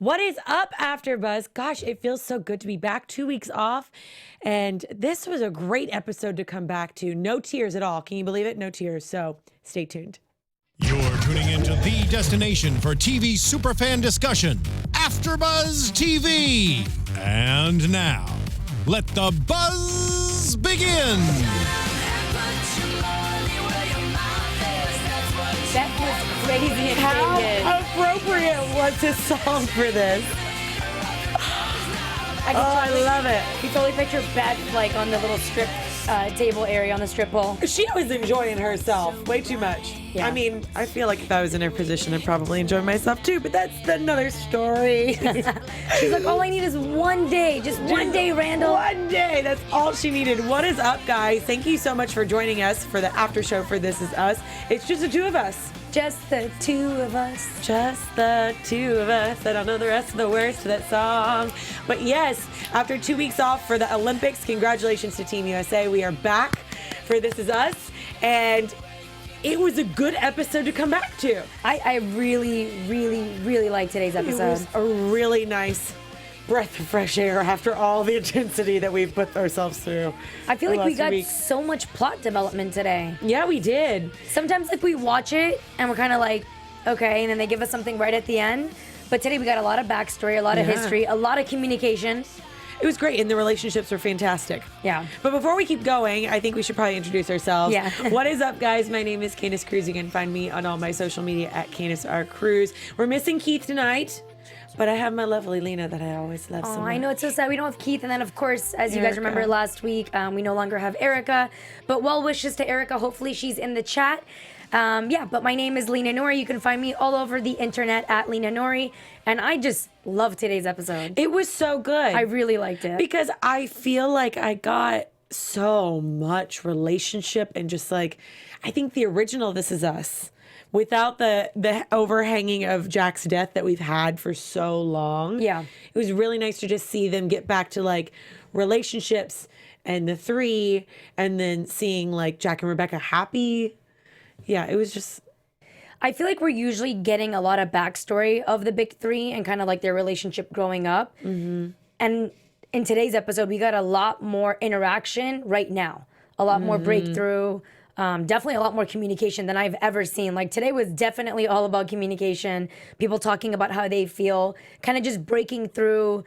What is up, AfterBuzz? Gosh, it feels so good to be back. 2 weeks off, and this was a great episode to come back to. No tears at all. Can you believe it? No tears. So stay tuned. You're tuning into the destination for TV superfan discussion, AfterBuzz TV. And now, let the buzz begin. That was crazy and How appropriate was this song for this? I love it. You totally picture Beth like on the little strip table area on the strip pole. She was enjoying herself way too much. Yeah. I mean, I feel like if I was in her position, I'd probably enjoy myself too, but that's another story. She's like, all I need is one day. Just one day, Randall. One day. That's all she needed. What is up, guys? Thank you so much for joining us for the after show for This Is Us. It's just the two of us. Just the two of us. Just the two of us. I don't know the rest of the words to that song. But yes, after 2 weeks off for the Olympics, congratulations to Team USA. We are back for This Is Us. And it was a good episode to come back to. I really like today's episode. It was a really nice breath of fresh air after all the intensity that we've put ourselves through. I feel like we got so much plot development today. Yeah, we did. Sometimes like we watch it and we're kind of like, okay, and then they give us something right at the end. But today we got a lot of backstory, a lot of history, a lot of communication. It was great, and the relationships were fantastic. Yeah. But before we keep going, I think we should probably introduce ourselves. Yeah. What is up, guys? My name is Candice Cruz. You can find me on all my social media at Candice R. Cruz. We're missing Keith tonight, but I have my lovely Lina that I always love so much. I know, it's so sad we don't have Keith. And then, of course, as you guys Erica. remember last week, we no longer have Erica. But well wishes to Erica. Hopefully she's in the chat. But my name is Lina Noory. You can find me all over the internet at Lina Noory. And I just love today's episode. It was so good. I really liked it. Because I feel like I got so much relationship and just like, I think the original This Is Us, without the overhanging of Jack's death that we've had for so long. Yeah. It was really nice to just see them get back to like relationships and the three, and then seeing like Jack and Rebecca happy. Yeah, it was just... I feel like we're usually getting a lot of backstory of the big three and kind of like their relationship growing up. Mm-hmm. And in today's episode, we got a lot more interaction right now, a lot more breakthrough, definitely a lot more communication than I've ever seen. Like today was definitely all about communication, people talking about how they feel, kind of just breaking through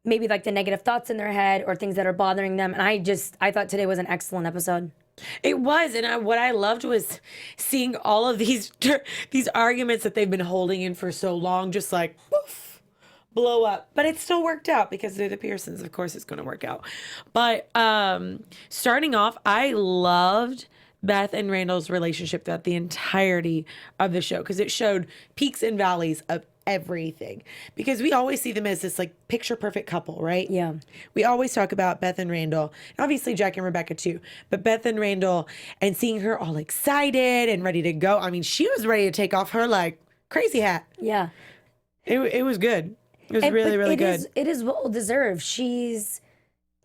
maybe like the negative thoughts in their head or things that are bothering them. And I thought today was an excellent episode. It was, and what I loved was seeing all of these arguments that they've been holding in for so long, just like poof, blow up. But it still worked out because they're the Pearsons. Of course, it's going to work out. But starting off, I loved Beth and Randall's relationship throughout the entirety of the show because it showed peaks and valleys of everything, because we always see them as this like picture perfect couple, right? Yeah. We always talk about Beth and Randall, and obviously Jack and Rebecca too, but Beth and Randall, and seeing her all excited and ready to go. I mean, she was ready to take off her like crazy hat. Yeah. It was good. It was really good. It is well deserved. She's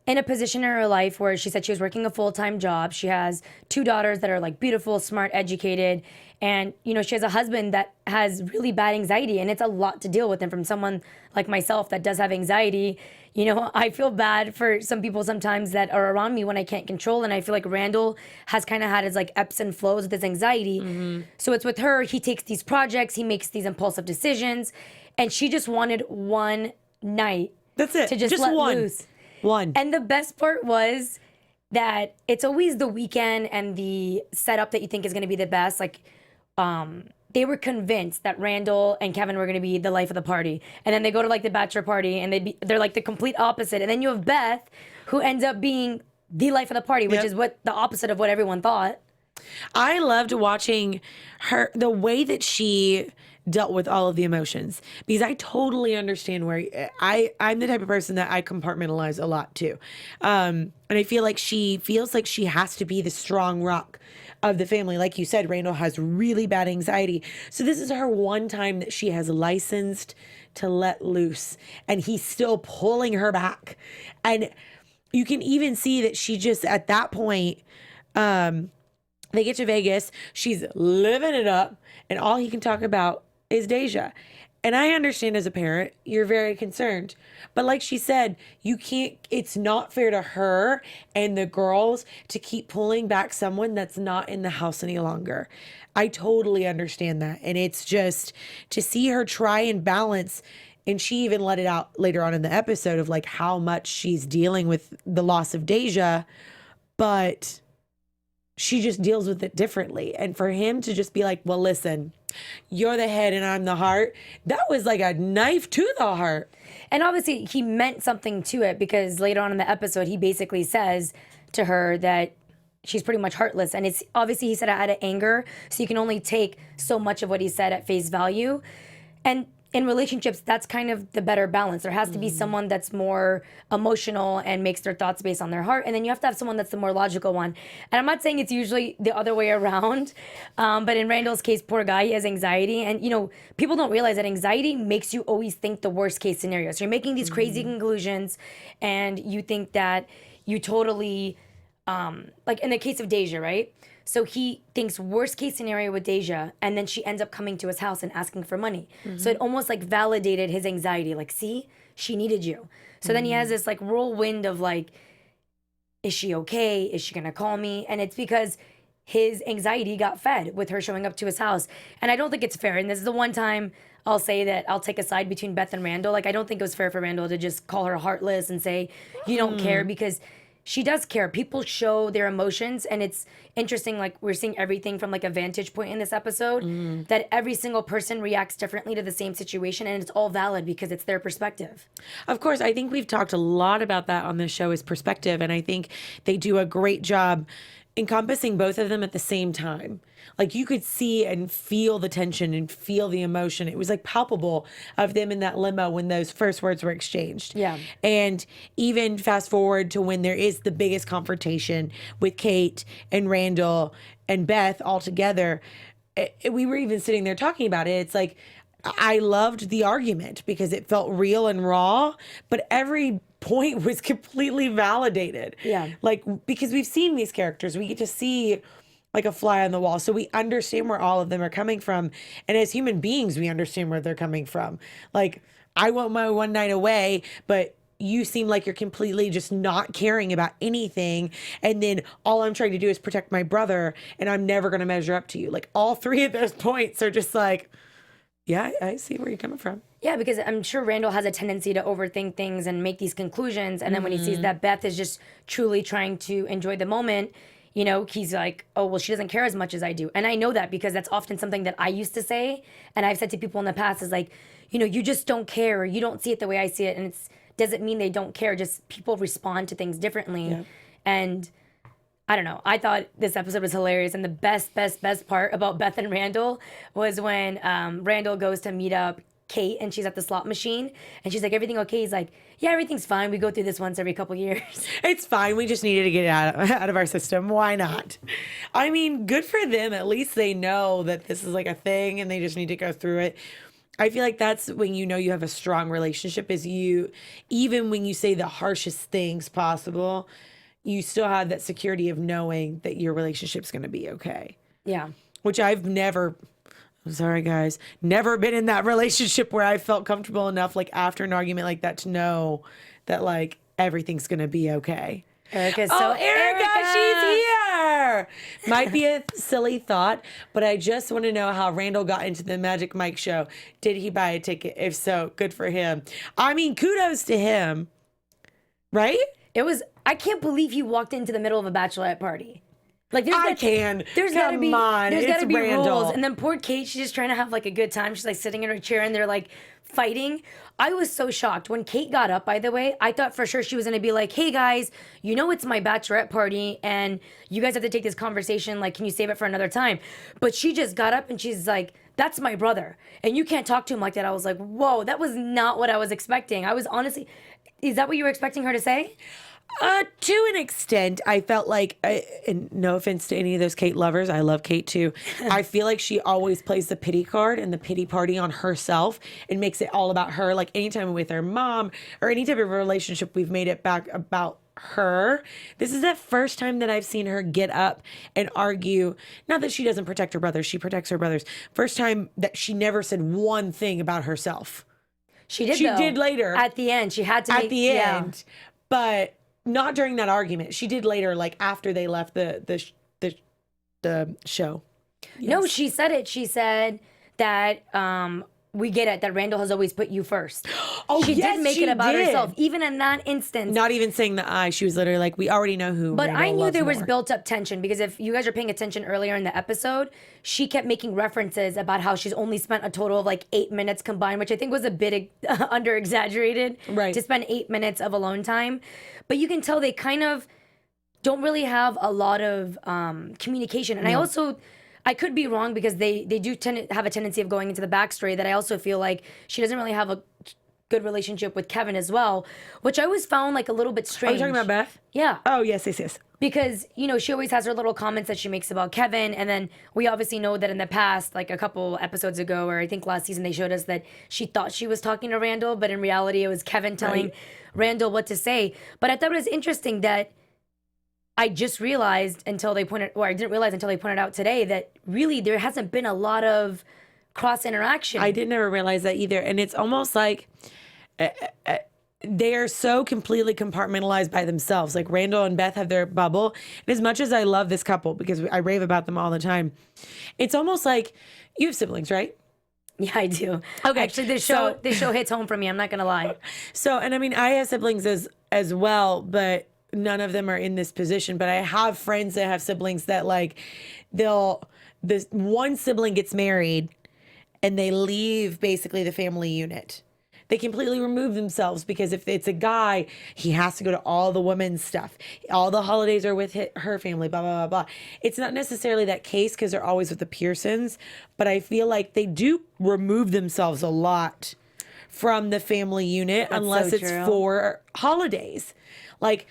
in a position in her life where she said she was working a full-time job. She has 2 daughters that are like beautiful, smart, educated. And, you know, she has a husband that has really bad anxiety, and it's a lot to deal with. And from someone like myself that does have anxiety, you know, I feel bad for some people sometimes that are around me when I can't control. And I feel like Randall has kind of had his like ebbs and flows with his anxiety. Mm-hmm. So it's with her, he takes these projects, he makes these impulsive decisions, and she just wanted one night. That's it. To just let loose. One. And the best part was that it's always the weekend and the setup that you think is going to be the best. Like, they were convinced that Randall and Kevin were going to be the life of the party. And then they go to like the bachelor party and they're like the complete opposite. And then you have Beth, who ends up being the life of the party, which is what the opposite of what everyone thought. I loved watching her, the way that she dealt with all of the emotions, because I totally understand where I'm the type of person that I compartmentalize a lot too. And I feel like she feels like she has to be the strong rock of the family. Like you said, Randall has really bad anxiety. So this is her one time that she has licensed to let loose, and he's still pulling her back. And you can even see that she just, at that point, they get to Vegas, she's living it up, and all he can talk about is Deja. And I understand as a parent, you're very concerned. But like she said, it's not fair to her and the girls to keep pulling back someone that's not in the house any longer. I totally understand that. And it's just to see her try and balance. And she even let it out later on in the episode of like how much she's dealing with the loss of Deja, but she just deals with it differently. And for him to just be like, well, listen, you're the head and I'm the heart. That was like a knife to the heart. And obviously he meant something to it, because later on in the episode, he basically says to her that she's pretty much heartless. And it's obviously he said it out of anger. So you can only take so much of what he said at face value. And in relationships, that's kind of the better balance. There has to be someone that's more emotional and makes their thoughts based on their heart. And then you have to have someone that's the more logical one. And I'm not saying it's usually the other way around. But in Randall's case, poor guy, he has anxiety. And, people don't realize that anxiety makes you always think the worst case scenario. So you're making these crazy conclusions and you think that you totally, like in the case of Deja, right? So he thinks worst case scenario with Deja, and then she ends up coming to his house and asking for money. So it almost like validated his anxiety. Like, see, she needed you. So then he has this like whirlwind of like, is she okay? Is she gonna call me? And it's because his anxiety got fed with her showing up to his house. And I don't think it's fair. And this is the one time I'll say that I'll take a side between Beth and Randall. Like, I don't think it was fair for Randall to just call her heartless and say, you don't care, because she does care. People show their emotions, and it's interesting, like we're seeing everything from like a vantage point in this episode, that every single person reacts differently to the same situation, and it's all valid because it's their perspective. Of course, I think we've talked a lot about that on this show is perspective, and I think they do a great job encompassing both of them at the same time. Like you could see and feel the tension and feel the emotion. It was like palpable of them in that limo when those first words were exchanged. Yeah. And even fast forward to when there is the biggest confrontation with Kate and Randall and Beth all together. We were even sitting there talking about it. It's like, I loved the argument because it felt real and raw, but every point was completely validated. Yeah. Like, because we've seen these characters, we get to see like a fly on the wall. So we understand where all of them are coming from. And as human beings, we understand where they're coming from. Like, I want my one night away, but you seem like you're completely just not caring about anything. And then all I'm trying to do is protect my brother, and I'm never going to measure up to you. Like, all three of those points are just like, yeah, I see where you're coming from. Yeah, because I'm sure Randall has a tendency to overthink things and make these conclusions. And then when he sees that Beth is just truly trying to enjoy the moment, he's like, oh, well, she doesn't care as much as I do. And I know that because that's often something that I used to say. And I've said to people in the past is like, you just don't care, or you don't see it the way I see it. And it doesn't mean they don't care. Just people respond to things differently. Yeah. And I don't know. I thought this episode was hilarious. And the best part about Beth and Randall was when Randall goes to meet up Kate and she's at the slot machine and she's like, everything okay? He's like, yeah, everything's fine. We go through this once every couple years. It's fine. We just needed to get it out of our system. Why not? I mean, good for them. At least they know that this is like a thing and they just need to go through it. I feel like that's when you know you have a strong relationship, is you, even when you say the harshest things possible, you still have that security of knowing that your relationship's going to be okay. Yeah. Which I've never, I'm sorry guys, never been in that relationship where I felt comfortable enough like after an argument like that to know that like everything's going to be okay. Erica's Erica, she's here. Might be a silly thought, but I just want to know how Randall got into the Magic Mike show. Did he buy a ticket? If so, good for him. I mean, kudos to him, right? I can't believe he walked into the middle of a bachelorette party. Like There's got to be rules. And then poor Kate, she's just trying to have like a good time. She's like sitting in her chair and they're like fighting. I was so shocked. When Kate got up, by the way, I thought for sure she was going to be like, hey guys, it's my bachelorette party and you guys have to take this conversation. Like, can you save it for another time? But she just got up and she's like, that's my brother. And you can't talk to him like that. I was like, whoa, that was not what I was expecting. I was honestly, is that what you were expecting her to say? To an extent, I felt like, and no offense to any of those Kate lovers, I love Kate too. I feel like she always plays the pity card and the pity party on herself and makes it all about her. Like anytime with her mom or any type of relationship, we've made it back about her. This is the first time that I've seen her get up and argue. Not that she doesn't protect her brothers, she protects her brothers. First time that she never said one thing about herself. She did. She though. did later. At the end, she had to. At the end, but not during that argument. She did later, like after they left the show. No, she said it. She said that we get it, that Randall has always put you first. Oh, she yes, did make she it about did. herself, even in that instance. Not even saying the I. She was literally like, we already know who. But Randall I knew loves there was more. built up tension because if you guys are paying attention earlier in the episode, she kept making references about how she's only spent a total of like 8 minutes combined, which I think was a bit under exaggerated Right. to spend 8 minutes of alone time. But you can tell they kind of don't really have a lot of communication. And I could be wrong because they do tend to have a tendency of going into the backstory that I also feel like she doesn't really have a good relationship with Kevin as well, which I always found like a little bit strange. Are you talking about Beth? Yeah. Oh, yes. Because, you know, she always has her little comments that she makes about Kevin. And then we obviously know that in the past, like a couple episodes ago, or I think last season, they showed us that she thought she was talking to Randall, but in reality, it was Kevin telling Randall what to say. But I thought it was interesting that I just realized I didn't realize until they pointed out today that really there hasn't been a lot of cross interaction. I didn't ever realize that either. And it's almost like they are so completely compartmentalized by themselves. Like Randall and Beth have their bubble. And as much as I love this couple because I rave about them all the time, it's almost like you have siblings, right? Yeah, I do. Okay, Actually, this show hits home for me. I'm not going to lie. So, and I mean, I have siblings as well, but none of them are in this position. But I have friends that have siblings that like this one sibling gets married and they leave basically the family unit. They completely remove themselves because if it's a guy, he has to go to all the women's stuff. All the holidays are with her family, blah, blah, blah, blah. It's not necessarily that case because they're always with the Pearsons, but I feel like they do remove themselves a lot from the family unit unless it's for holidays. Like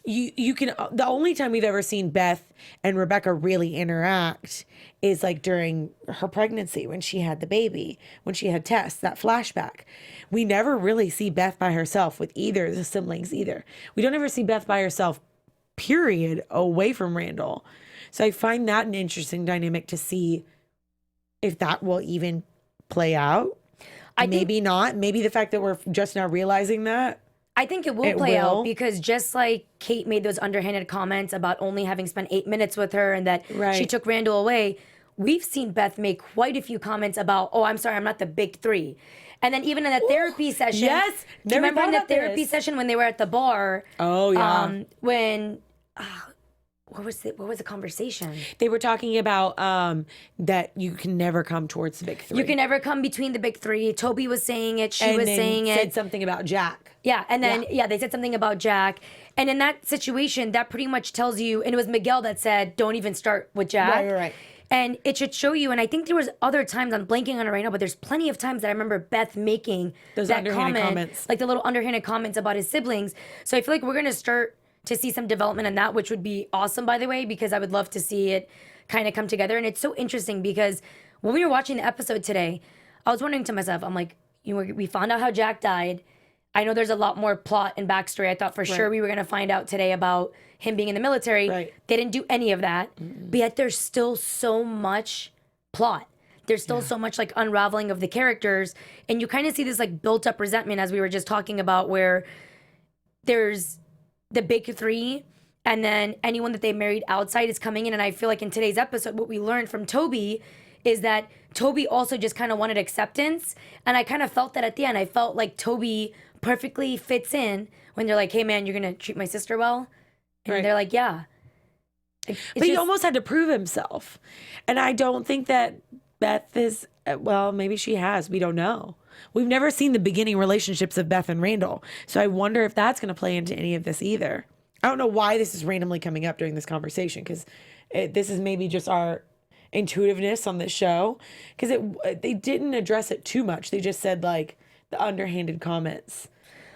you can, the only time we've ever seen Beth and Rebecca really interact is like during her pregnancy when she had the baby, when she had Tess, that flashback. We never really see Beth by herself with either of the siblings either. We don't ever see Beth by herself, period, away from Randall. So I find that an interesting dynamic to see if that will even play out. Maybe not. Maybe the fact that we're just now realizing that. I think it will play out because just like Kate made those underhanded comments about only having spent 8 minutes with her and that she took Randall away, we've seen Beth make quite a few comments about, oh, I'm sorry, I'm not the big three. And then even in that therapy session, yes, do you remember in the therapy session when they were at the bar? Oh, yeah. What was the conversation? They were talking about that you can never come towards the big three. You can never come between the big three. Toby was saying it. She was saying it. Said something about Jack. Yeah, and then they said something about Jack. And in that situation, that pretty much tells you, and it was Miguel that said, don't even start with Jack. Right. And it should show you, and I think there was other times, I'm blanking on it right now, but there's plenty of times that I remember Beth making those that underhanded comments. like the little underhanded comments about his siblings. So I feel like we're going to start to see some development in that, which would be awesome, by the way, because I would love to see it kind of come together. And it's so interesting because when we were watching the episode today, I was wondering to myself, I'm like, we found out how Jack died. I know there's a lot more plot and backstory. I thought for sure we were going to find out today about him being in the military. Right. They didn't do any of that. Mm-mm. But yet there's still so much plot. There's still so much like unraveling of the characters. And you kind of see this like built up resentment as we were just talking about where there's the big three and then anyone that they married outside is coming in. And I feel like in today's episode, what we learned from Toby is that Toby also just kind of wanted acceptance. And I kind of felt that at the end. I felt like Toby perfectly fits in when they're like, hey man, you're going to treat my sister well? And they're like, yeah. But he almost had to prove himself. And I don't think that Beth is, well, maybe she has. We don't know. We've never seen the beginning relationships of Beth and Randall. So I wonder if that's going to play into any of this either. I don't know why this is randomly coming up during this conversation because this is maybe just our intuitiveness on this show. Because they didn't address it too much. They just said like the underhanded comments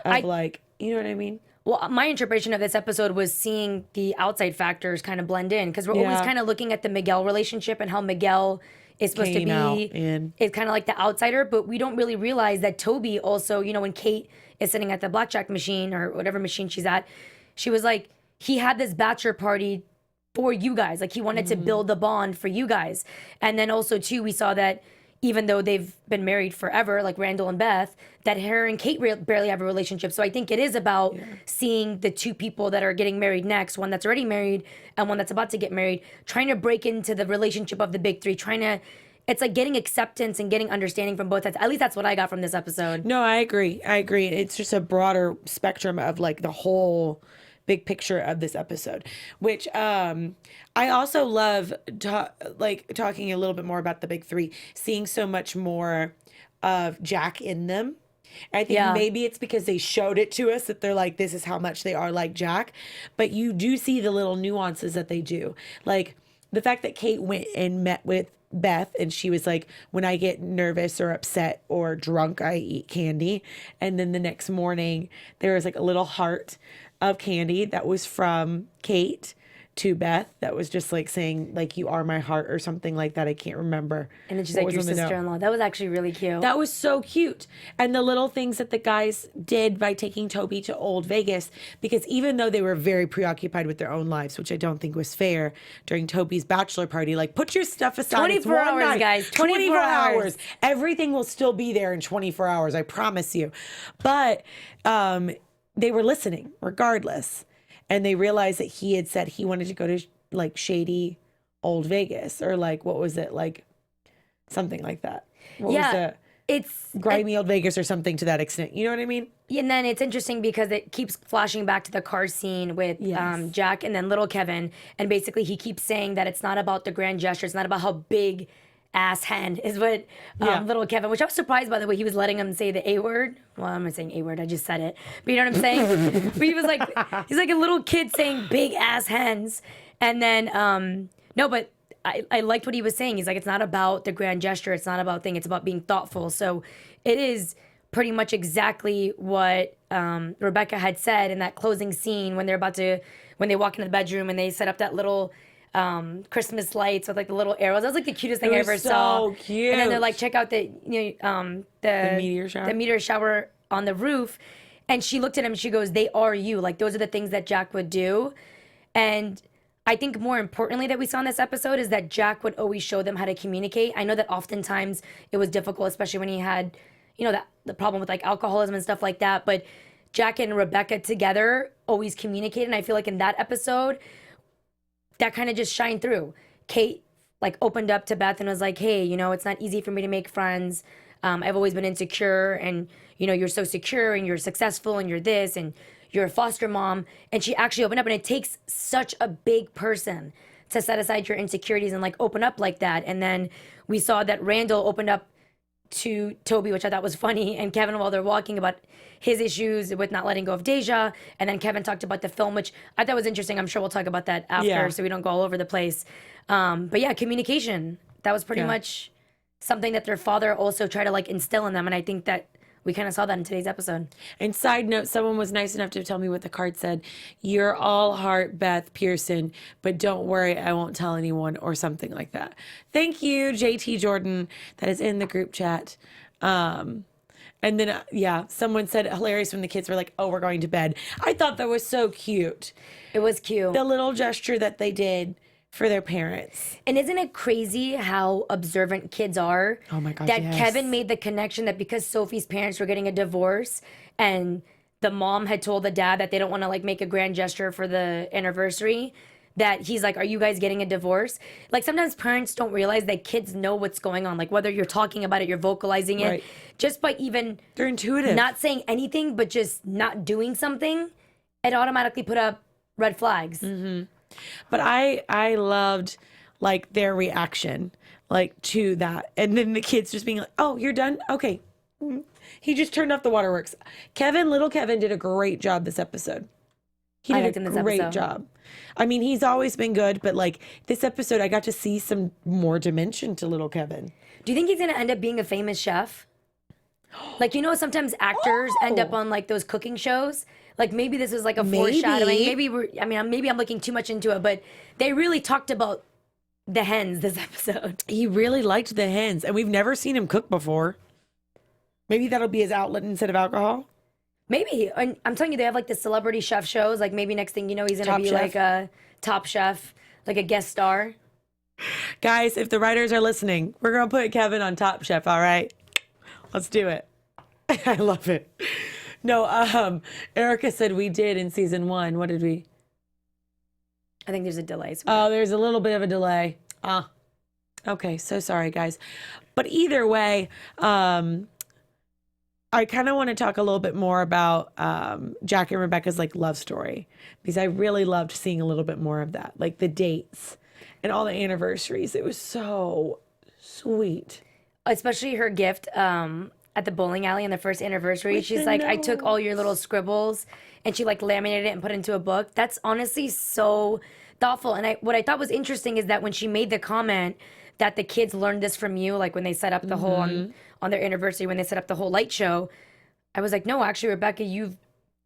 of like, you know what I mean? Well, my interpretation of this episode was seeing the outside factors kind of blend in because we're always kind of looking at the Miguel relationship and how Miguel is supposed to be it's kind of like the outsider, but we don't really realize that Toby also, you know, when Kate is sitting at the blackjack machine or whatever machine she's at, she was like, he had this bachelor party for you guys. Like he wanted to build the bond for you guys. And then also too, we saw that even though they've been married forever, like Randall and Beth, that her and Kate barely have a relationship. So I think it is about seeing the two people that are getting married next, one that's already married and one that's about to get married, trying to break into the relationship of the big three, it's like getting acceptance and getting understanding from both sides. At least that's what I got from this episode. No, I agree. It's just a broader spectrum of like the whole big picture of this episode, which I also love talking a little bit more about the big three, seeing so much more of Jack in them. I think maybe it's because they showed it to us that they're like, this is how much they are like Jack. But you do see the little nuances that they do. Like the fact that Kate went and met with Beth and she was like, when I get nervous or upset or drunk, I eat candy. And then the next morning there was like a little heart of candy that was from Kate to Beth that was just like saying like, you are my heart or something like that. I can't remember. And then she's like, your sister-in-law. That was actually really cute. That was so cute. And the little things that the guys did by taking Toby to Old Vegas, because even though they were very preoccupied with their own lives, which I don't think was fair during Toby's bachelor party, like put your stuff aside. 24 hours, guys. 24 hours. Everything will still be there in 24 hours. I promise you. But they were listening regardless. And they realized that he had said he wanted to go to like shady Old Vegas or like, what was it? Like something like that. What was it? It's grimy Old Vegas or something to that extent. You know what I mean? And then it's interesting because it keeps flashing back to the car scene with Jack and then little Kevin. And basically he keeps saying that it's not about the grand gesture. It's not about how big ass hen is what little Kevin, which I was surprised by the way he was letting him say the A word. Well, I'm not saying A word, I just said it. But you know what I'm saying? But he was like, he's like a little kid saying big ass hens. And then, no, but I liked what he was saying. He's like, it's not about the grand gesture. It's not about thing. It's about being thoughtful. So it is pretty much exactly what Rebecca had said in that closing scene when they walk into the bedroom and they set up that little Christmas lights with like the little arrows. That was like the cutest thing I ever saw. So cute. And then they're like, check out the meteor shower on the roof. And she looked at him and she goes, they are you. Like those are the things that Jack would do. And I think more importantly that we saw in this episode is that Jack would always show them how to communicate. I know that oftentimes it was difficult, especially when he had, the problem with like alcoholism and stuff like that. But Jack and Rebecca together always communicated. And I feel like in that episode, that kind of just shined through. Kate like opened up to Beth and was like, hey, it's not easy for me to make friends. I've always been insecure and, you're so secure and you're successful and you're this and you're a foster mom. And she actually opened up, and it takes such a big person to set aside your insecurities and like open up like that. And then we saw that Randall opened up to Toby, which I thought was funny, and Kevin while they're walking about his issues with not letting go of Deja. And then Kevin talked about the film, which I thought was interesting. I'm sure we'll talk about that after so we don't go all over the place. But yeah, communication. That was pretty much something that their father also tried to like instill in them. And I think that we kind of saw that in today's episode. And side note, someone was nice enough to tell me what the card said. You're all heart, Beth Pearson, but don't worry, I won't tell anyone, or something like that. Thank you, JT Jordan, that is in the group chat. And then, someone said hilarious when the kids were like, oh, we're going to bed. I thought that was so cute. It was cute. The little gesture that they did for their parents. And isn't it crazy how observant kids are? Oh my gosh, that yes. Kevin made the connection that because Sophie's parents were getting a divorce and the mom had told the dad that they don't want to like make a grand gesture for the anniversary, that he's like, are you guys getting a divorce? Like sometimes parents don't realize that kids know what's going on. Like whether you're talking about it, you're vocalizing it, right. Just by even they're intuitive. Not saying anything, but just not doing something, it automatically put up red flags. Mm-hmm. But I loved like their reaction like to that. And then the kids just being like, oh, you're done? Okay. He just turned off the waterworks. Little Kevin did a great job this episode. He did a great job. I mean, he's always been good, but like this episode, I got to see some more dimension to little Kevin. Do you think he's going to end up being a famous chef? Like, sometimes actors end up on like those cooking shows. Like maybe this was like a foreshadowing. Maybe I'm looking too much into it, but they really talked about the hens this episode. He really liked the hens, and we've never seen him cook before. Maybe that'll be his outlet instead of alcohol. Maybe. And I'm telling you, they have like the celebrity chef shows. Like maybe next thing you know, he's gonna Top be Chef. like a top chef, like a guest star. Guys, if the writers are listening, we're gonna put Kevin on Top Chef. All right, let's do it. I love it. No, Erica said we did in season 1. What did we? I think there's a delay. Oh, there's a little bit of a delay. Okay, so sorry, guys. But either way, I kind of want to talk a little bit more about Jack and Rebecca's like love story, because I really loved seeing a little bit more of that, like the dates and all the anniversaries. It was so sweet. Especially her gift at the bowling alley on the first anniversary. With She's the like, I took all your little notes. scribbles, and she like laminated it and put it into a book. That's honestly so thoughtful. And what I thought was interesting is that when she made the comment that the kids learned this from you, like when they set up the whole on their anniversary, when they set up the whole light show, I was like, no, actually, Rebecca, you've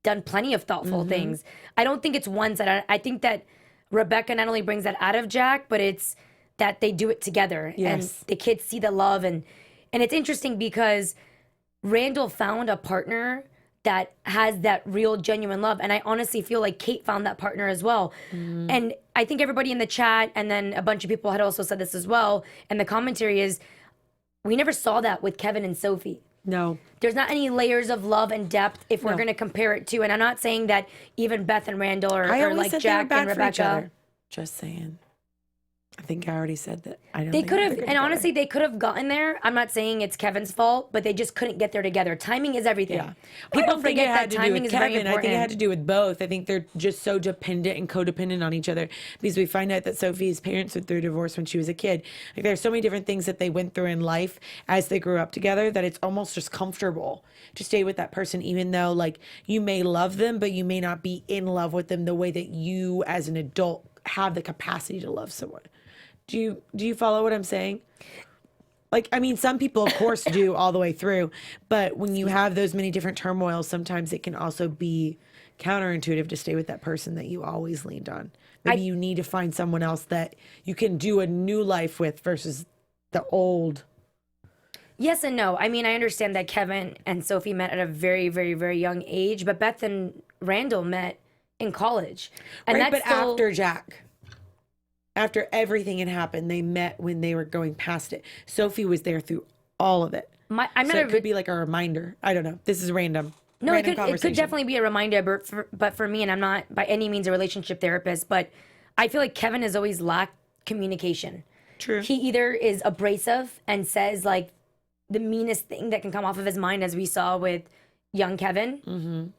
done plenty of thoughtful things. I don't think it's one-sided. I think that Rebecca not only brings that out of Jack, but it's that they do it together. Yes. And the kids see the love. And it's interesting because Randall found a partner that has that real, genuine love. And I honestly feel like Kate found that partner as well. And I think everybody in the chat, and then a bunch of people had also said this as well, and the commentary is, we never saw that with Kevin and Sophie. No. There's not any layers of love and depth if we're No. going to compare it to. And I'm not saying that even Beth and Randall I or always like said they were Jack bad and for each Rebecca. other. Just saying. I think I already said that. I don't They think could they're have, good and together. honestly, they could have gotten there. I'm not saying it's Kevin's fault, but they just couldn't get there together. Timing is everything. Yeah. People I don't think it forget had that to do timing with is very Kevin. I important. think it had to do with both. I think they're just so dependent and codependent on each other, because we find out that Sophie's parents went through divorce when she was a kid. Like there's so many different things that they went through in life as they grew up together that it's almost just comfortable to stay with that person, even though like you may love them, but you may not be in love with them the way that you as an adult have the capacity to love someone. Do you follow what I'm saying? Like, I mean, some people, of course, do all the way through. But when you have those many different turmoils, sometimes it can also be counterintuitive to stay with that person that you always leaned on. Maybe you need to find someone else that you can do a new life with versus the old. Yes and no. I mean, I understand that Kevin and Sophie met at a very, very, very young age, but Beth and Randall met in college. And Right, that's but still, after Jack. After everything had happened, they met when they were going past it. Sophie was there through all of it. I'm So not it could be like a reminder. I don't know. This is random. No, Random it could conversation. definitely be a reminder, but for me, and I'm not by any means a relationship therapist, but I feel like Kevin has always lacked communication. True. He either is abrasive and says like the meanest thing that can come off of his mind, as we saw with young Kevin,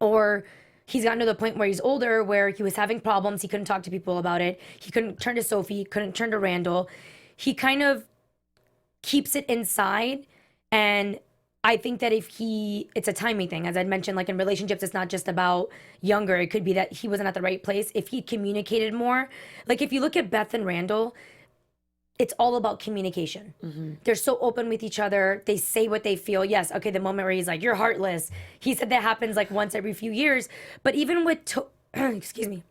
or he's gotten to the point where he's older, where he was having problems. He couldn't talk to people about it. He couldn't turn to Sophie, couldn't turn to Randall. He kind of keeps it inside. And I think that it's a timing thing. As I mentioned, like in relationships, it's not just about younger. It could be that he wasn't at the right place. If he communicated more, like if you look at Beth and Randall, it's all about communication. They're so open with each other. They say what they feel. Yes, okay, the moment where he's like, you're heartless. He said that happens like once every few years. But even with, excuse me,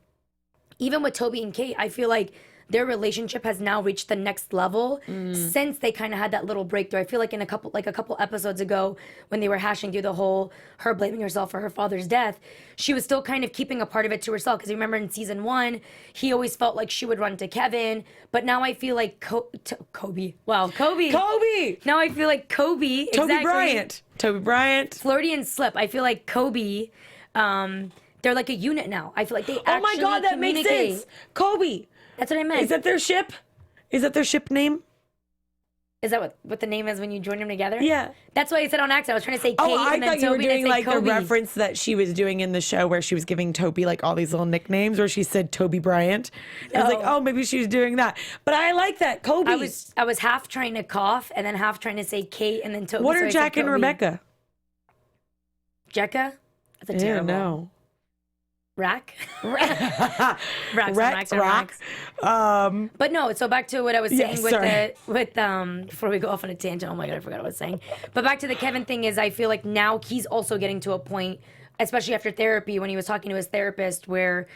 even with Toby and Kate, I feel like their relationship has now reached the next level since they kind of had that little breakthrough. I feel like a couple episodes ago when they were hashing through the whole her blaming herself for her father's death, she was still kind of keeping a part of it to herself. Because remember in season 1, he always felt like she would run to Kevin, but now I feel like Kobe. Now I feel like Kobe. Toby Bryant. Flirty slip. I feel like Kobe. They're like a unit now. I feel like they Oh my actually God, that makes communicate. sense. Kobe. That's what I meant. Is that their ship? Is that their ship name? Is that what the name is when you join them together? Yeah. That's why I said on accident. I was trying to say Kate, Oh, I and then thought you were Toby, and doing I like said the Kobe. reference that she was doing in the show where she was giving Toby like all these little nicknames, where she said Toby Bryant. I was like, No. oh, maybe she was doing that. But I like that. Kobe. I was half trying to cough and then half trying to say Kate and then Toby. What so are I said Jack and Kobe. Rebecca? Jekka? That's a Yeah, terrible. no. Rack? Racks on racks on Rock. racks. But no, so back to what I was saying Yes, with before we go off on a tangent. Oh my God, I forgot what I was saying. But back to the Kevin thing is I feel like now he's also getting to a point, especially after therapy, when he was talking to his therapist, where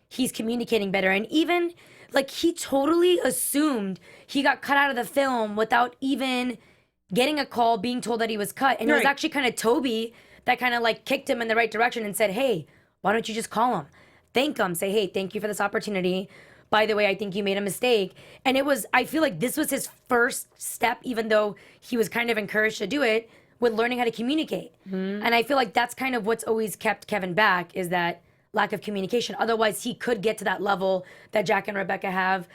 he's communicating better. And even like he totally assumed he got cut out of the film without even getting a call, being told that he was cut. And it was Right. actually kind of Toby that kind of like kicked him in the right direction and said, hey, why don't you just call him? Thank him. Say, hey, thank you for this opportunity. By the way, I think you made a mistake. And I feel like this was his first step, even though he was kind of encouraged to do it, with learning how to communicate. And I feel like that's kind of what's always kept Kevin back, is that lack of communication. Otherwise, he could get to that level that Jack and Rebecca have,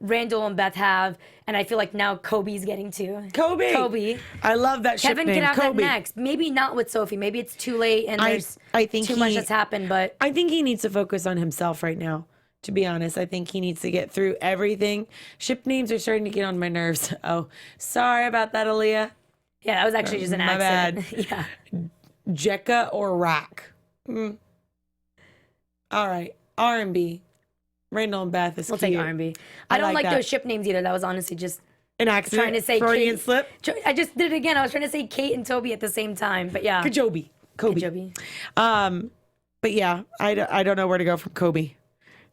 Randall and Beth have, and I feel like now Kobe's getting to. Kobe. I love that ship Kevin name. can have Kobe. that next. Maybe not with Sophie. Maybe it's too late and there's I think too much that's happened, but I think he needs to focus on himself right now. To be honest, I think he needs to get through everything. Ship names are starting to get on my nerves. Oh, sorry about that, Aaliyah. yeah, that was actually just an My accident. yeah. Jekka or Rack. All right, R&B. Randall and Beth is We'll cute. take R&B. I don't like that. those ship names either. That was honestly just An accident. trying to say Freudian Kate. slip. I just did it again. I was trying to say Kate and Toby at the same time, but yeah. Kajobi. Kobe. Kajobi. But yeah, I don't know where to go from Kobe.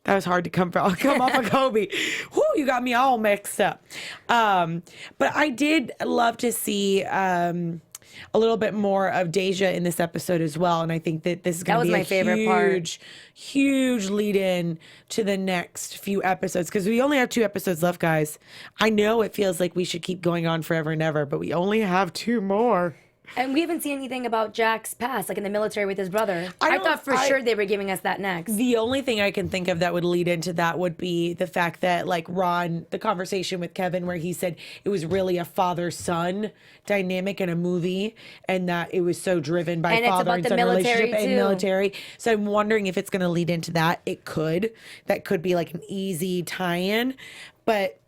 That was hard to come off of Kobe. Whoo, you got me all mixed up. But I did love to see a little bit more of Deja in this episode as well. And I think that this is going to be my favorite part. huge lead in to the next few episodes, because we only have 2 episodes left, guys. I know it feels like we should keep going on forever and ever, but we only have 2 more. And we haven't seen anything about Jack's past, like in the military with his brother. I thought for sure they were giving us that next. The only thing I can think of that would lead into that would be the fact that, like, Ron, the conversation with Kevin where he said it was really a father-son dynamic in a movie, and that it was so driven by And it's father about and the son military, relationship and too. military. So I'm wondering if it's going to lead into that. It could. That could be like an easy tie-in. But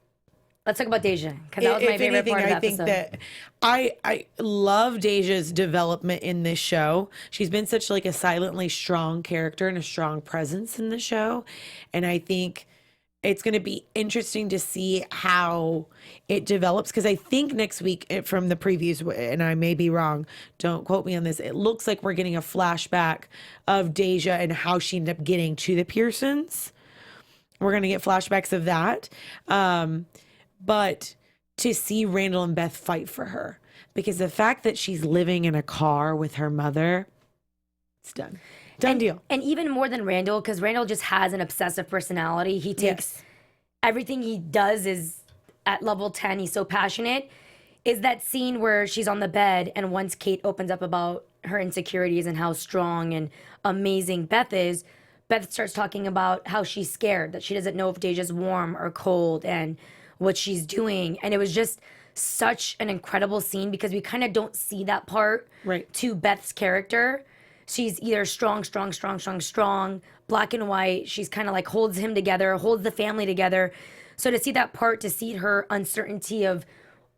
Let's talk about Deja, because that was my if favorite anything, part of the I think episode. that I love Deja's development in this show. She's been such like a silently strong character and a strong presence in the show, and I think it's going to be interesting to see how it develops, because I think next week, from the previews, and I may be wrong, don't quote me on this, it looks like we're getting a flashback of Deja and how she ended up getting to the Pearsons. We're going to get flashbacks of that. But to see Randall and Beth fight for her, because the fact that she's living in a car with her mother, it's done. Done deal. And even more than Randall, because Randall just has an obsessive personality. He takes everything he does is at level 10. He's so passionate. Is that scene where she's on the bed, and once Kate opens up about her insecurities and how strong and amazing Beth is, Beth starts talking about how she's scared, that she doesn't know if Deja's warm or cold, and what she's doing. And it was just such an incredible scene, because we kind of don't see that part to Beth's character. She's either strong, black and white. She's kind of like holds him together, holds the family together. So to see that part, to see her uncertainty of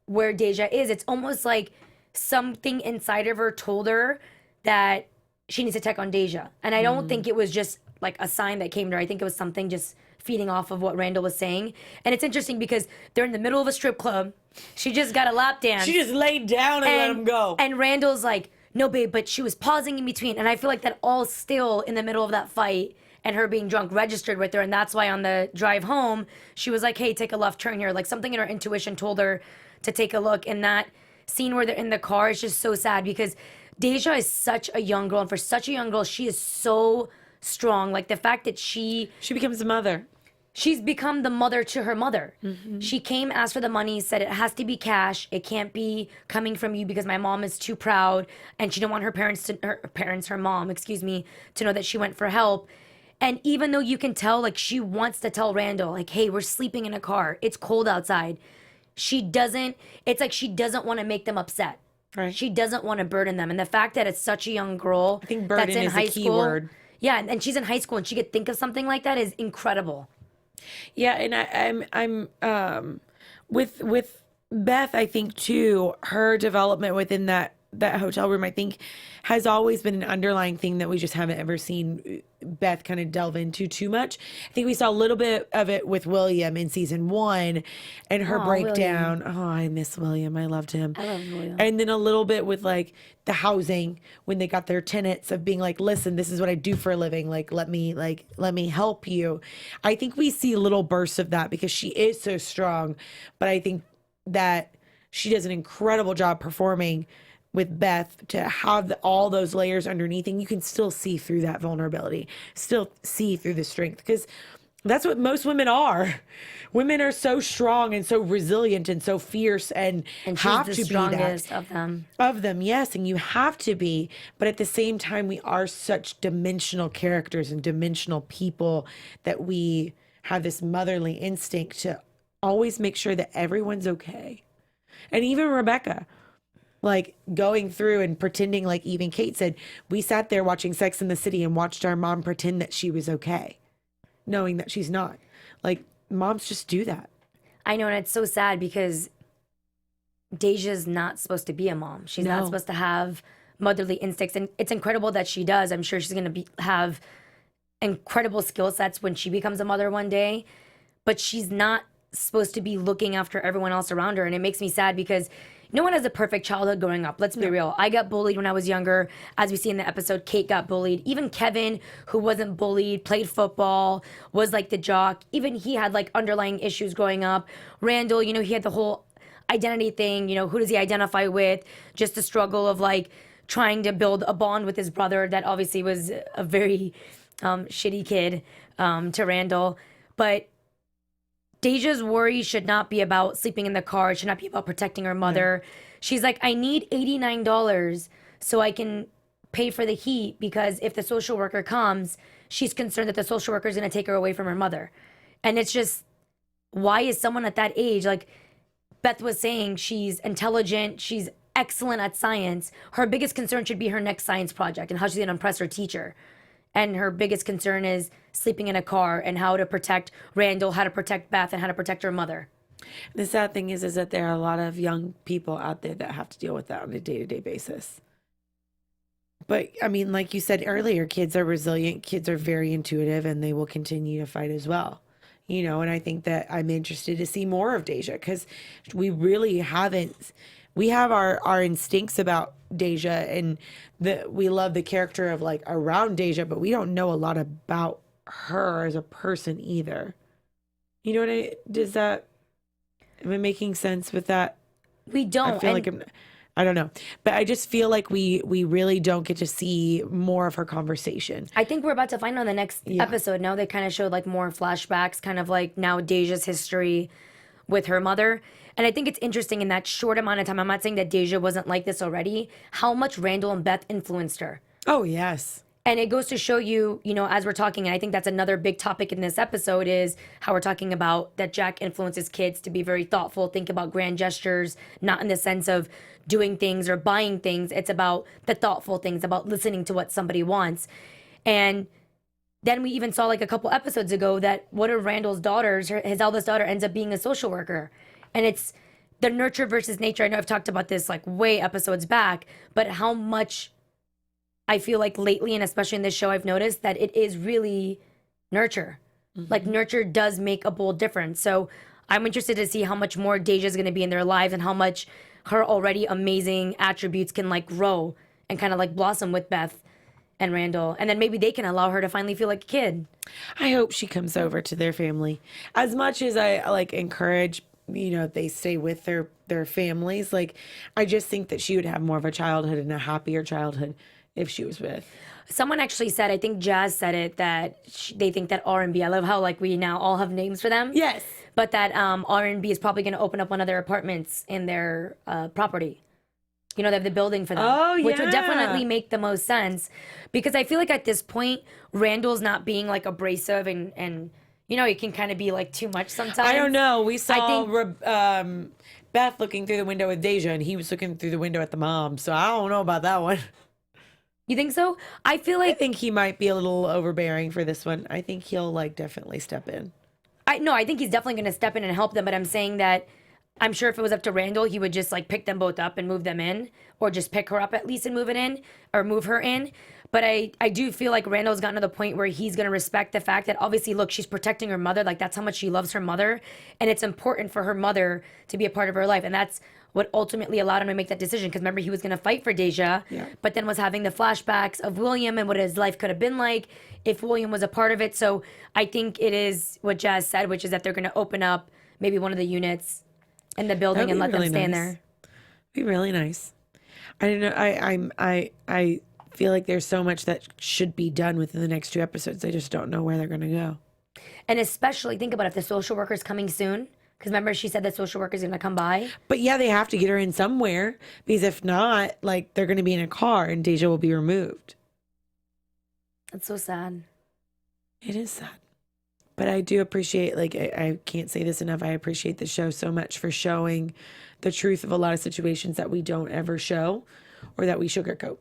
where Deja is, it's almost like something inside of her told her that she needs to check on Deja. And I don't think it was just like a sign that came to her. I think it was something just feeding off of what Randall was saying. And it's interesting because they're in the middle of a strip club. She just got a lap dance. She just laid down and let him go. And Randall's like, no, babe, but she was pausing in between. And I feel like that all still in the middle of that fight and her being drunk registered with her. And that's why on the drive home, she was like, hey, take a left turn here. Like something in her intuition told her to take a look. And that scene where they're in the car is just so sad, because Deja is such a young girl. And for such a young girl, she is so strong. Like the fact that she becomes a mother. She's become the mother to her mother. She came, asked for the money, said it has to be cash. It can't be coming from you because my mom is too proud, and she didn't want her mom, to know that she went for help. And even though you can tell, like, she wants to tell Randall, like, hey, we're sleeping in a car. It's cold outside. It's like she doesn't want to make them upset. Right. She doesn't want to burden them. And the fact that it's such a young girl, I think burden that's in is high a key school, word. Yeah, and she's in high school and she could think of something like that is incredible. Yeah, and I'm with Beth, I think too, her development within that hotel room, I think, has always been an underlying thing that we just haven't ever seen Beth kind of delve into too much. I think we saw a little bit of it with William in season 1 and her breakdown. William. Oh, I miss William. I loved him. I love William. And then a little bit with like the housing, when they got their tenants, of being like, listen, this is what I do for a living. Like, let me help you. I think we see little bursts of that because she is so strong. But I think that she does an incredible job performing with Beth to have all those layers underneath, and you can still see through that vulnerability, still see through the strength, because that's what most women are. Women are so strong and so resilient and so fierce, and And she's have the to strongest be that of them. of them, yes, and you have to be. But at the same time, we are such dimensional characters and dimensional people that we have this motherly instinct to always make sure that everyone's okay. And even Rebecca, like going through and pretending, like even Kate said, we sat there watching Sex in the City and watched our mom pretend that she was okay, knowing that she's not. Like, moms just do that. I know, and it's so sad because Deja's not supposed to be a mom. She's not No. supposed to have motherly instincts, and it's incredible that she does. I'm sure she's going to have incredible skill sets when she becomes a mother one day, but she's not supposed to be looking after everyone else around her, and it makes me sad because no one has a perfect childhood growing up. Let's be real. I got bullied when I was younger. As we see in the episode, Kate got bullied. Even Kevin, who wasn't bullied, played football, was like the jock. Even he had like underlying issues growing up. Randall, you know, he had the whole identity thing. You know, who does he identify with? Just the struggle of like trying to build a bond with his brother that obviously was a very shitty kid to Randall. But Deja's worry should not be about sleeping in the car. It should not be about protecting her mother. She's like, I need $89 so I can pay for the heat, because if the social worker comes, she's concerned that the social worker is going to take her away from her mother. And it's just, why is someone at that age, like Beth was saying, she's intelligent, she's excellent at science. Her biggest concern should be her next science project and how she's going to impress her teacher. And her biggest concern is sleeping in a car and how to protect Randall, how to protect Beth, and how to protect her mother. The sad thing is that there are a lot of young people out there that have to deal with that on a day-to-day basis. But I mean, like you said earlier, kids are resilient, kids are very intuitive, and they will continue to fight as well. You know, and I think that I'm interested to see more of Deja, because we really haven't. We have our instincts about Deja, and we love the character of like around Deja, but we don't know a lot about her as a person either. You know what am I making sense with that? We don't. I feel like I don't know, but I just feel like we really don't get to see more of her conversation. I think we're about to find on the next episode. Now they kind of showed like more flashbacks, kind of like now Deja's history with her mother. And I think it's interesting in that short amount of time, I'm not saying that Deja wasn't like this already, how much Randall and Beth influenced her. Oh, yes. And it goes to show you, you know, as we're talking, and I think that's another big topic in this episode, is how we're talking about that Jack influences kids to be very thoughtful, think about grand gestures, not in the sense of doing things or buying things. It's about the thoughtful things, about listening to what somebody wants. And then we even saw like a couple episodes ago that one of Randall's daughters, his eldest daughter, ends up being a social worker. And it's the nurture versus nature. I know I've talked about this like way episodes back, but how much I feel like lately, and especially in this show, I've noticed that it is really nurture. Like nurture does make a bold difference. So I'm interested to see how much more Deja is going to be in their lives, and how much her already amazing attributes can like grow and kind of like blossom with Beth and Randall. And then maybe they can allow her to finally feel like a kid. I hope she comes over to their family. As much as I like encourage, you know, they stay with their families, like I just think that she would have more of a childhood and a happier childhood if she was with. Someone actually said, I think Jazz said it, that they think that R&B, I love how like we now all have names for them. Yes. But that R&B is probably going to open up one of their apartments in their property. You know, they have the building for them. Oh, Which would yeah. definitely make the most sense. Because I feel like at this point, Randall's not being like abrasive and you know, it can kind of be like too much sometimes. I don't know. We saw think- Beth looking through the window with Deja, and he was looking through the window at the mom. So I don't know about that one. You think so? I feel I like think he might be a little overbearing for this one. I think he'll like definitely step in. I think he's definitely going to step in and help them, but I'm saying that I'm sure if it was up to Randall, he would just like pick them both up and move them in, or just pick her up at least and move it in, or move her in. But I do feel like Randall's gotten to the point where he's going to respect the fact that obviously, look, she's protecting her mother. Like that's how much she loves her mother. And it's important for her mother to be a part of her life. And that's what ultimately allowed him to make that decision. Because remember, he was going to fight for Deja, but then was having the flashbacks of William and what his life could have been like if William was a part of it. So I think it is what Jazz said, which is that they're going to open up maybe one of the units in the building and let them stay in there. Be really nice. I don't know. I feel like there's so much that should be done within the next 2 episodes. I just don't know where they're gonna go. And especially think about if the social worker's coming soon. Because remember, she said that social worker's going to come by. But yeah, they have to get her in somewhere because if not, like they're gonna be in a car and Deja will be removed. That's so sad. It is sad. But I do appreciate, like, I can't say this enough. I appreciate the show so much for showing the truth of a lot of situations that we don't ever show or that we sugarcoat.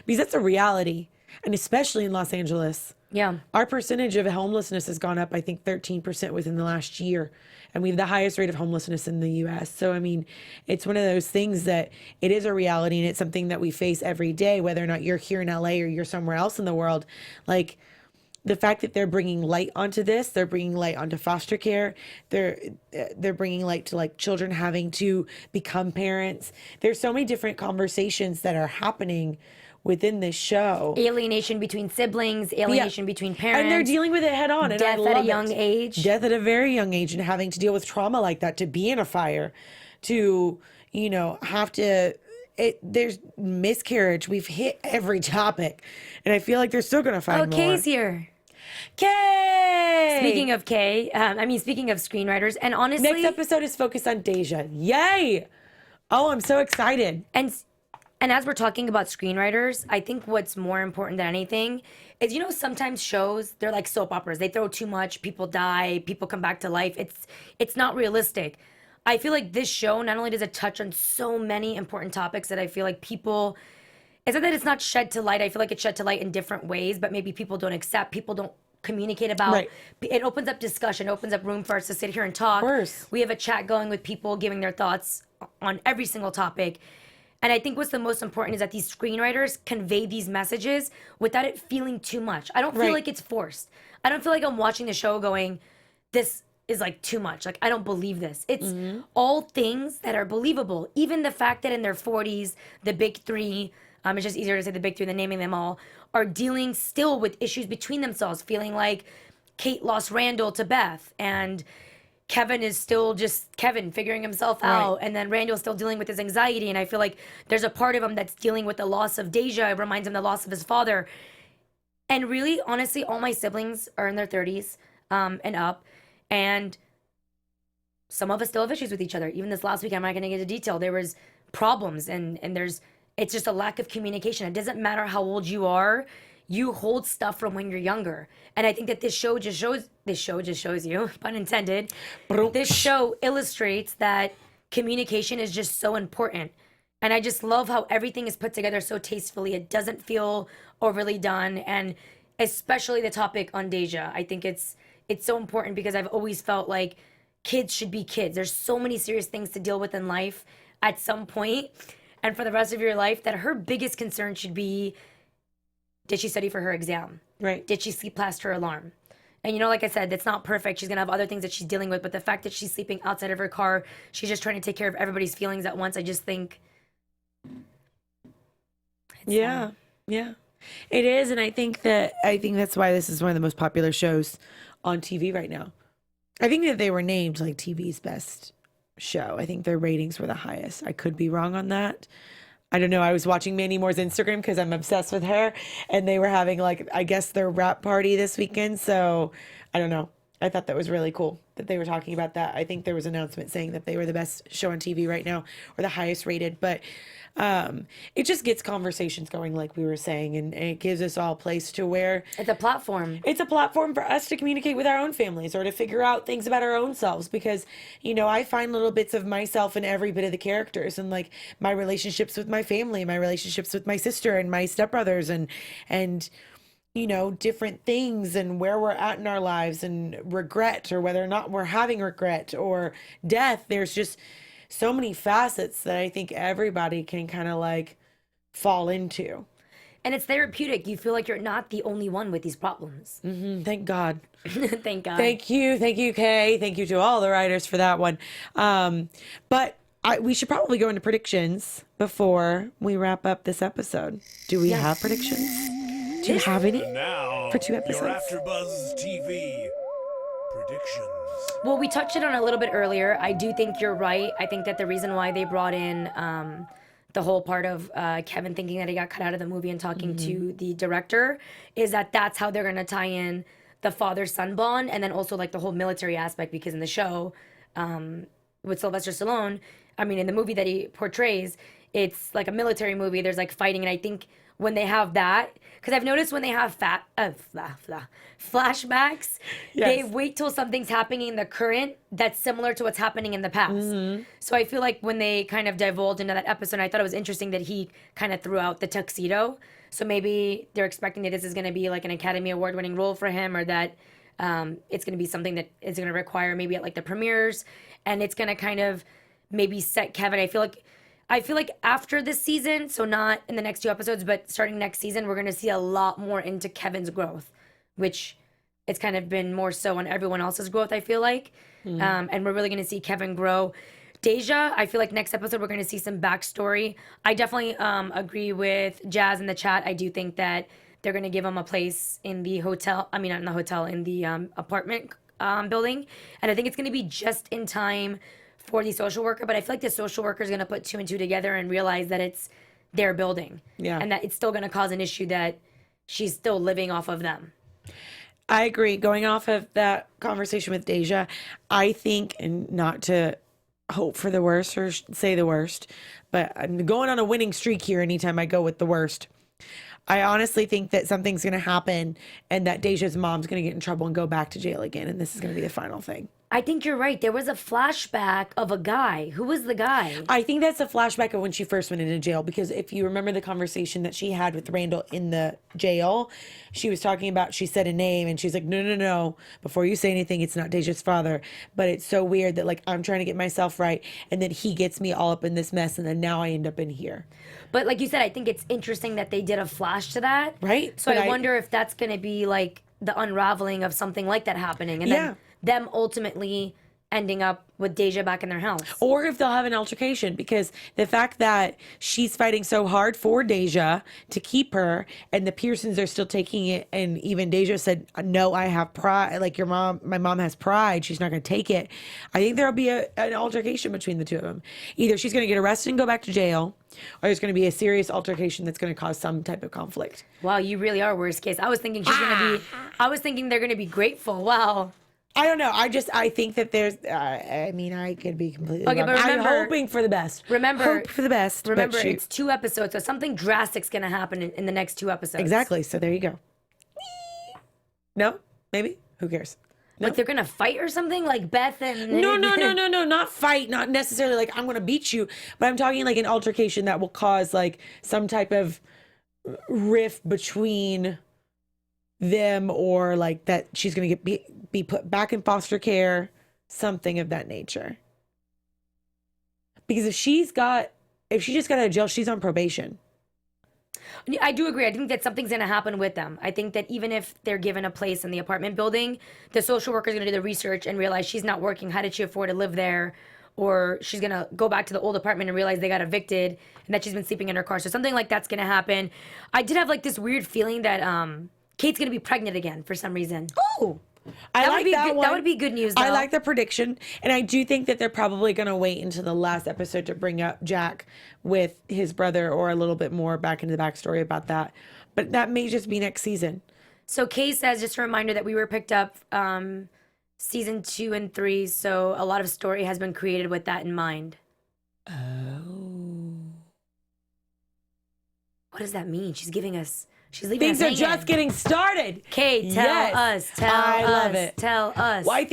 Because that's a reality. And especially in Los Angeles, Yeah. our percentage of homelessness has gone up, I think, 13% within the last year. And we have the highest rate of homelessness in the US. So, I mean, it's one of those things that it is a reality and it's something that we face every day, whether or not you're here in LA or you're somewhere else in the world. Like, the fact that they're bringing light onto this, they're bringing light onto foster care, they're bringing light to like children having to become parents. There's so many different conversations that are happening within this show. Alienation between siblings, alienation between parents. And they're dealing with it head on. And death I love at a young it. age. Death at a very young age and having to deal with trauma like that, to be in a fire, to, you know, have to, there's miscarriage. We've hit every topic. And I feel like they're still going to find more. Kay's here. Kay! Speaking of Kay, speaking of screenwriters, and honestly. Next episode is focused on Deja. Yay! Oh, I'm so excited. And as we're talking about screenwriters, I think what's more important than anything is, you know, sometimes shows, they're like soap operas. They throw too much, people die, people come back to life. It's not realistic. I feel like this show, not only does it touch on so many important topics that I feel like people, it's not that it's not shed to light. I feel like it's shed to light in different ways, but maybe people don't accept, people don't communicate about. Right. It opens up discussion, opens up room for us to sit here and talk. Of course. We have a chat going with people giving their thoughts on every single topic. And I think what's the most important is that these screenwriters convey these messages without it feeling too much. I don't feel like it's forced. I don't feel like I'm watching the show going, this is like too much. Like, I don't believe this. It's all things that are believable. Even the fact that in their 40s, the big three, it's just easier to say the big three than naming them all, are dealing still with issues between themselves, feeling like Kate lost Randall to Beth and Kevin is still just Kevin figuring himself out. And then Randall's still dealing with his anxiety. And I feel like there's a part of him that's dealing with the loss of Deja. It reminds him the loss of his father. And really, honestly, all my siblings are in their 30s and up. And some of us still have issues with each other. Even this last week, I'm not going to get into detail. There was problems and it's just a lack of communication. It doesn't matter how old you are. You hold stuff from when you're younger. And I think that this show just shows you, pun intended, this show illustrates that communication is just so important. And I just love how everything is put together so tastefully. It doesn't feel overly done. And especially the topic on Deja. I think it's so important because I've always felt like kids should be kids. There's so many serious things to deal with in life at some point and for the rest of your life that her biggest concern should be, did she study for her exam? Right. Did she sleep past her alarm? And, you know, like I said, it's not perfect. She's going to have other things that she's dealing with. But the fact that she's sleeping outside of her car, she's just trying to take care of everybody's feelings at once. I just think. Yeah. It is. And I think that's why this is one of the most popular shows on TV right now. I think that they were named like TV's best show. I think their ratings were the highest. I could be wrong on that. I don't know. I was watching Mandy Moore's Instagram because I'm obsessed with her. And they were having, like, I guess their rap party this weekend. So I don't know. I thought that was really cool that they were talking about that. I think there was an announcement saying that they were the best show on TV right now or the highest rated. But it just gets conversations going, like we were saying. And it gives us all a place to where it's a platform. It's a platform for us to communicate with our own families or to figure out things about our own selves. Because, you know, I find little bits of myself in every bit of the characters and like my relationships with my family, my relationships with my sister and my stepbrothers and you know, different things and where we're at in our lives and regret or whether or not we're having regret or death. There's just so many facets that I think everybody can kind of like fall into. And it's therapeutic. You feel like you're not the only one with these problems. Mm-hmm. Thank God. Thank God. Thank you, Kay. Thank you to all the writers for that one. But we should probably go into predictions before we wrap up this episode. Do we have predictions? Do you have any for 2 episodes? Your AfterBuzz TV predictions. Well, we touched it on a little bit earlier. I do think you're right. I think that the reason why they brought in the the whole part of Kevin thinking that he got cut out of the movie and talking to the director, is that that's how they're going to tie in the father-son bond, and then also like the whole military aspect, because in the show with Sylvester Stallone, I mean, in the movie that he portrays, it's like a military movie. There's like fighting, and I think when they have that, because I've noticed when they have flashbacks, they wait till something's happening in the current that's similar to what's happening in the past. So I feel like when they kind of divulged into that episode, I thought it was interesting that he kind of threw out the tuxedo. So maybe they're expecting that this is going to be like an Academy Award winning role for him, or that it's going to be something that is going to require maybe at like the premieres, and it's going to kind of maybe set Kevin. I feel like after this season, so not in the next 2 episodes, but starting next season, we're going to see a lot more into Kevin's growth, which it's kind of been more so on everyone else's growth, I feel like. And we're really going to see Kevin grow. Deja, I feel like next episode, we're going to see some backstory. I definitely agree with Jazz in the chat. I do think that they're going to give him a place in the hotel. I mean, not in the hotel, in the apartment building. And I think it's going to be just in time for the social worker, but I feel like the social worker is going to put 2 and 2 together and realize that it's their building, and that it's still going to cause an issue that she's still living off of them. I agree. Going off of that conversation with Deja, I think, and not to hope for the worst or say the worst, but I'm going on a winning streak here anytime I go with the worst. I honestly think that something's going to happen and that Deja's mom's going to get in trouble and go back to jail again, and this is going to be the final thing. I think you're right. There was a flashback of a guy. Who was the guy? I think that's a flashback of when she first went into jail, because if you remember the conversation that she had with Randall in the jail, she was talking about, she said a name and she's like, no, before you say anything, it's not Deja's father. But it's so weird that like I'm trying to get myself right, and then he gets me all up in this mess, and then now I end up in here. But like you said, I think it's interesting that they did a flash to that. Right. So I wonder if that's going to be like the unraveling of something like that happening, and then them ultimately ending up with Deja back in their house. Or if they'll have an altercation, because the fact that she's fighting so hard for Deja to keep her, and the Pearsons are still taking it, and even Deja said, no, I have pride, like my mom has pride, she's not going to take it. I think there'll be an altercation between the two of them. Either she's going to get arrested and go back to jail, or there's going to be a serious altercation that's going to cause some type of conflict. Wow, you really are worst case. I was thinking I was thinking they're going to be grateful. Wow. I don't know. I think that there's, I could be completely wrong. But remember, I'm hoping for the best. Hope for the best. Remember, it's 2 episodes, so something drastic's going to happen in the next 2 episodes. Exactly. So there you go. No? Maybe? Who cares? No? Like they're going to fight or something? Like Beth and... No. Not fight. Not necessarily like I'm going to beat you. But I'm talking like an altercation that will cause like some type of rift between them, or like that she's going to be put back in foster care, something of that nature. Because if she just got out of jail, she's on probation. I do agree. I think that something's going to happen with them. I think that even if they're given a place in the apartment building, the social worker is going to do the research and realize she's not working. How did she afford to live there? Or she's going to go back to the old apartment and realize they got evicted and that she's been sleeping in her car. So something like that's going to happen. I did have like this weird feeling that Kate's going to be pregnant again for some reason. Oh, that would be good news, though. I like the prediction. And I do think that they're probably going to wait until the last episode to bring up Jack with his brother, or a little bit more back into the backstory about that. But that may just be next season. So Kay says, just a reminder that we were picked up season 2 and 3. So a lot of story has been created with that in mind. Oh. What does that mean? She's leaving Things us are just getting started. Kay, tell us. I love it. Tell us. Well, I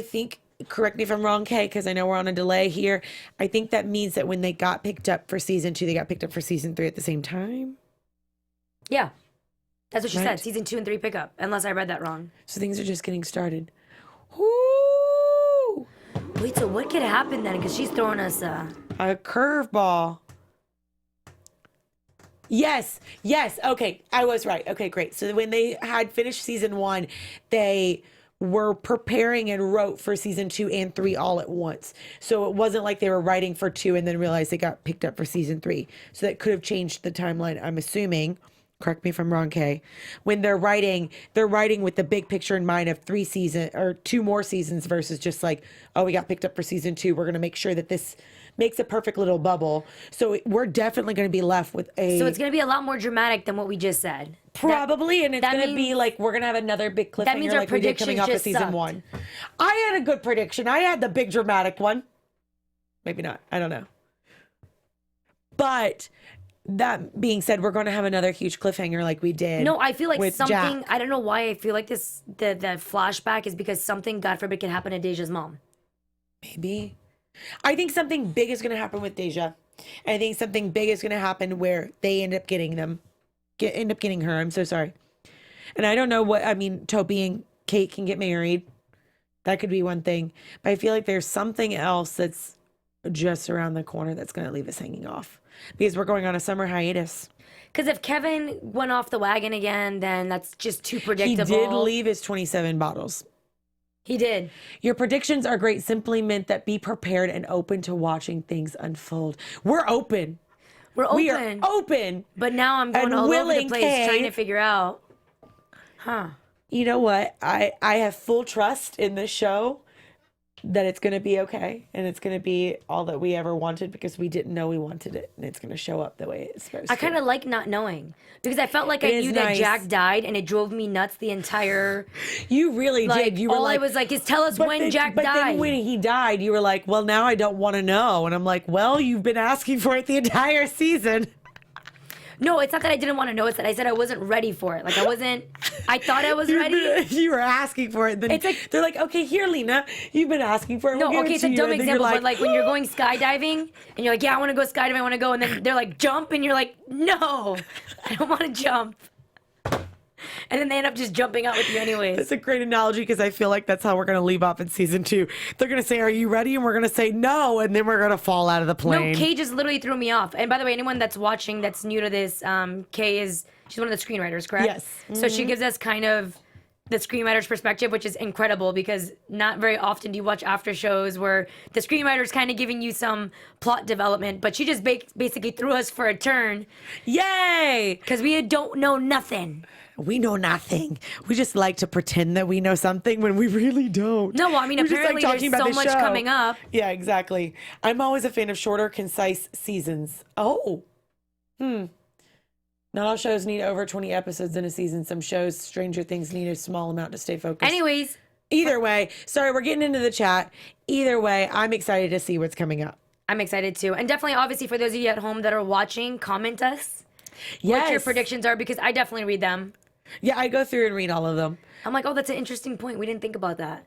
think, correct me if I'm wrong, Kay, because I know we're on a delay here. I think that means that when they got picked up for season 2, they got picked up for season 3 at the same time. Yeah. That's what she said. Season 2 and 3 pickup, unless I read that wrong. So things are just getting started. Woo! Wait, so what could happen then? Because she's throwing us a curveball. Yes. Okay, I was right. Okay, great. So when they had finished season 1, they were preparing and wrote for season 2 and 3 all at once. So it wasn't like they were writing for 2 and then realized they got picked up for season 3. So that could have changed the timeline, I'm assuming. Correct me if I'm wrong, Kay. When they're writing with the big picture in mind of 3 seasons or 2 more seasons versus just like, oh, we got picked up for season 2. We're going to make sure that this makes a perfect little bubble. So we're definitely going to be left with a. So it's going to be a lot more dramatic than what we just said. Probably, and it's that going to be means- like we're going to have another big cliffhanger means our like we did coming predictions off of just season sucked. 1. I had a good prediction. I had the big dramatic one. Maybe not. I don't know. But that being said, we're going to have another huge cliffhanger like we did. No, I feel like with something, Jack. I don't know why I feel like this, the flashback is because something, God forbid, can happen to Deja's mom. Maybe. I think something big is going to happen with Deja. I think something big is going to happen where they end up getting her. I'm so sorry. And I don't know what, I mean, Toby and Kate can get married. That could be one thing. But I feel like there's something else that's just around the corner that's going to leave us hanging off. Because we're going on a summer hiatus. Because if Kevin went off the wagon again, then that's just too predictable. He did leave his 27 bottles. He did. Your predictions are great. Simply meant that be prepared and open to watching things unfold. We're open. We are open. But now I'm going and all over the willing, place Kay. trying to figure out. You know what? I have full trust in this show that it's going to be okay. And it's going to be all that we ever wanted because we didn't know we wanted it. And it's going to show up the way it's supposed to. I kind of like not knowing because I felt like It I is knew that nice. Jack died and it drove me nuts the entire. You really Like, did. You were all like, I was like is tell us when Jack but died. then when he died, you were like, well, now I don't want to know. And I'm like, well, you've been asking for it the entire season. No, it's not that I didn't want to know. It's that I said I wasn't ready for it. Like I thought I was ready. You were asking for it. Then It's like- they're like, okay, here, Lina, you've been asking for it. No, We'll give okay, it it's to a you. dumb And then you're example, but like when you're going skydiving and you're like, yeah, I want to go skydiving, I want to go, and then they're like, jump, and you're like, no, I don't want to jump. And then they end up just jumping out with you anyways. It's a great analogy because I feel like that's how we're going to leave off in season 2. They're going to say, are you ready? And we're going to say no. And then we're going to fall out of the plane. No, Kay just literally threw me off. And by the way, anyone that's watching that's new to this, Kay she's one of the screenwriters, correct? Yes. So she gives us kind of the screenwriter's perspective, which is incredible because not very often do you watch after shows where the screenwriter's kind of giving you some plot development, but she just basically threw us for a turn Yay! because we don't know nothing. We know nothing. We just like to pretend that we know something when we really don't. No, well, I mean, We just like apparently talking there's about so the much show. coming up. Yeah, exactly. I'm always a fan of shorter, concise seasons. Oh. Not all shows need over 20 episodes in a season. Some shows, Stranger Things, need a small amount to stay focused. Anyways, Either way, sorry, we're getting into the chat. Either way, I'm excited to see what's coming up. I'm excited too. And definitely, obviously, for those of you at home that are watching, comment us Yes. what your predictions are because I definitely read them. Yeah, I go through and read all of them. I'm like, oh, that's an interesting point. We didn't think about that.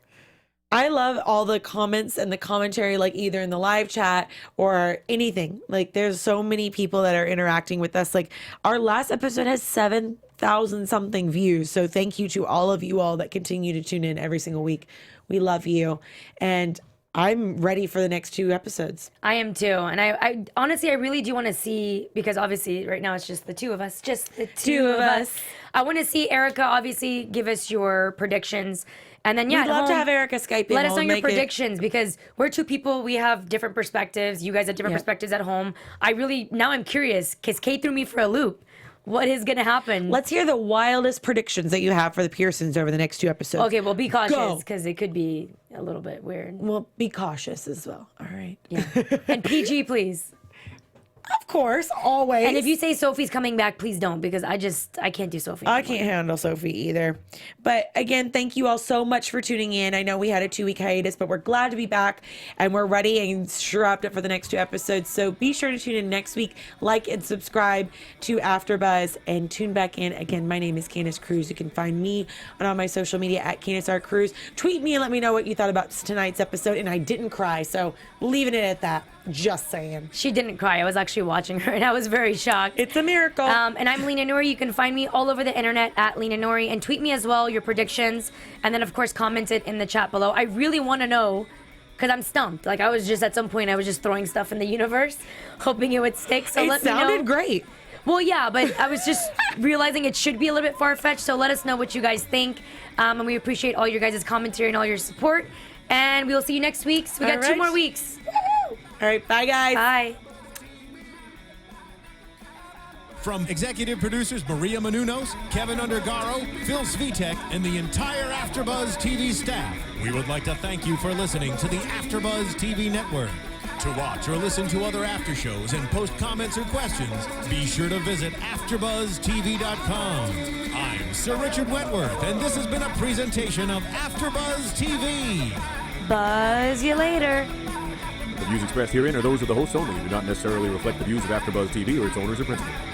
I love all the comments and the commentary, like either in the live chat or anything. Like there's so many people that are interacting with us. Like our last episode has 7,000 something views. So thank you to all of you all that continue to tune in every single week. We love you. And I'm ready for the next 2 episodes. I am too. And I honestly, I really do want to see, because obviously right now it's just the two of us, just the two of us. I want to see Erica obviously give us your predictions. And then, yeah, We'd love to have Erica Skype in. Let us know We'll your make it- predictions because we're two people. We have different perspectives. You guys have different perspectives at home. Now I'm curious because Kate threw me for a loop. What is going to happen? Let's hear the wildest predictions that you have for the Pearsons over the next 2 episodes. Okay, well, be cautious Go. because it could be a little bit weird. Well, be cautious as well. All right. Yeah. And PG, please. Of course, always. And if you say Sophie's coming back, please don't because I can't do Sophie. I can't handle Sophie either. But again, thank you all so much for tuning in. I know we had a 2-week hiatus, but we're glad to be back and we're ready and strapped up for the next 2 episodes. So be sure to tune in next week, like and subscribe to AfterBuzz and tune back in. Again, my name is Candice Cruz. You can find me on all my social media at Candice R. Cruz. Tweet me and let me know what you thought about tonight's episode. And I didn't cry, so leaving it at that. Just saying. She didn't cry. I was actually watching her and I was very shocked. It's a miracle. And I'm Lina Noory. You can find me all over the internet at Lina Noory and tweet me as well your predictions. And then, of course, comment it in the chat below. I really want to know because I'm stumped. Like, I was just at some point, I was just throwing stuff in the universe, hoping it would stick. So it let me know. sounded great. Well, yeah, but I was just realizing it should be a little bit far-fetched. So let us know what you guys think. And we appreciate all your guys' commentary and all your support. And we will see you next week. So we got 2 more weeks. All right. Bye, guys. Bye. From executive producers Maria Menounos, Kevin Undergaro, Phil Svitek, and the entire AfterBuzz TV staff, we would like to thank you for listening to the AfterBuzz TV network. To watch or listen to other after shows and post comments or questions, be sure to visit AfterBuzzTV.com. I'm Sir Richard Wentworth, and this has been a presentation of AfterBuzz TV. Buzz you later. The views expressed herein are those of the hosts only and do not necessarily reflect the views of AfterBuzz TV or its owners or principals.